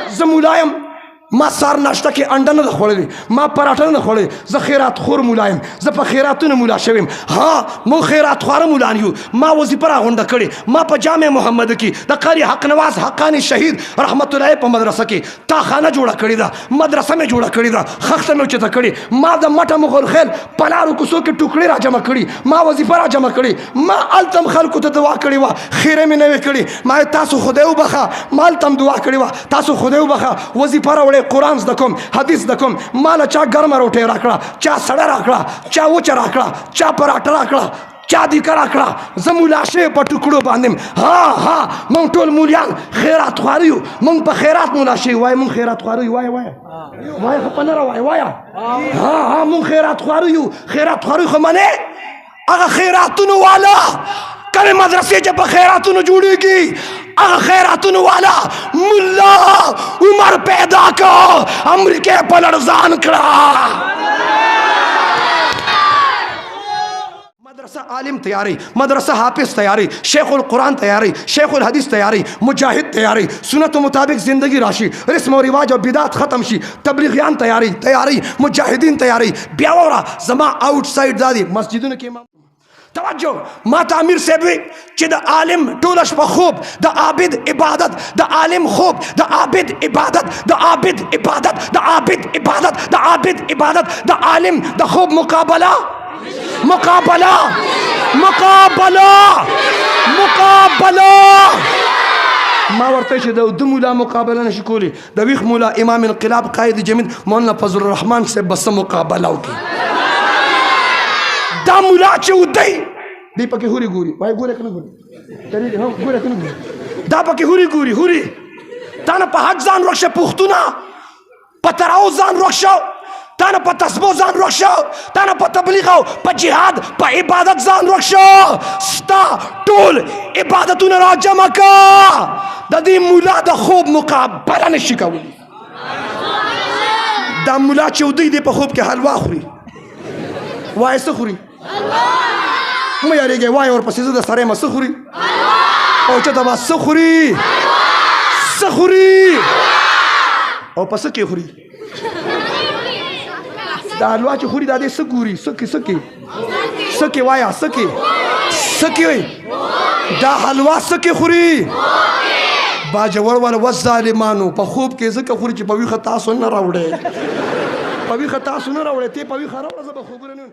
زه مولا یم ما سار ناشته کې انډه نه ده خوړلې ما پراټه نه خوړلې زه خیرات خور مولا یم زه په خیراتونو مولا شوی یم ها موږ خیرات خواره مولان یو ما وظیفه راغونډه کړې ما په جامع محمد کې د قاری حق نواز حقانی شهید رحمت الله په مدرسه کې تا خانه جوړه کړې ده مدرسه مې جوړه کړې ده خښته مې اوچته کړې ما د مټه مغل خیل په لارو کوڅو کې ټوکړې را جمع کړي ما وظیفه را جمع کړې ما هلته خلکو ته دعا کړې وه خیره مې نه وې کړې ما تاسو خدای وبخه ما هلته دعا کړې وه تاسو خدای وبخه وظیفه راوړې قرآن زده کوم حدیث زده کوم ماله چا ګرمه روټۍ راکړه چا سړه راکړه چا وچه راکړه چا پراټه راکړه چا دیکه راکړه زه مولا شوی په ټوکړو باندې ها موږ ټول مولیان خیرات خواره یو موږ په خیرات مولا شوي وایه موږ خیرات خواره یو وایه وایه خو په نه راوایه وایه ها موږ خیرات خواره یو خیرات خواره یو خو منې هغه خیراتونو والا کله مدرسې چې په خیراتونو جوړېږي هغه خیراتونو والا ملا عمر پیدا کو امریکې په لړزان کړه مدرسه عالم تیاری مدرسه حافظ تیاری شیخ القرآن تیاری شیخ الحدیث تیاری مجاہد تیاری سنت مطابق زندگی راشی رسم و رواج و بدعت ختم شي تبلیغیان تیاری مجاہدین تیاری بیا وره زما آؤٹ سایډ دادی مسجدونو کې توجه ما ته امیر صاحب وی چې د عالم ټوله شپه خوب د عابد عبادت د عالم خوب د عابد عبادت د عابد عبادت د عابد عبادت د عابد عبادت د عالم د خوب مقابله مقابله مقابله مقابله ما ورته چې د مولا مقابله نشي کولی د ویښ مولا امام انقلاب قائد جمید مولانا فضل الرحمن صاحب بس مقابله وکړي دا مولا چې ودی دی پکې هوري ګوري وای ګوره کنه ګوري ترې هم ګوره کنه ګوري دا پکې هوري ګوري هوري تا نه په حج ځان رخصه پښتونه په تراو ځان رخصه تا نه په تسبو ځان رخصه تا نه په تبلیغ او په جهاد په عبادت ځان رخصه ستا ټول عبادتونه را جمع کا د دې مولا د خوب مقابله نشي کولی دا مولا چې ودی دی په خوب کې حلوا خوري وای څه خوري مې یارېږي وای ورپسې زه د سړی یم څه خوري او چې ته به څه خوري څه خوري او په څه کې خوري دا حلوا چې خوري دا دې څه ګوري څه کې څه کې څه کې وایه څه کې څه کې دا حلوا څه کې خوري باجوړ والا والظالمانو په خوب کې ځکه خوري چې په ویښه تاسو نه راوړی په ویښه تاسو نه راوړی ته په ویښه راوړه زه به خوبونه نه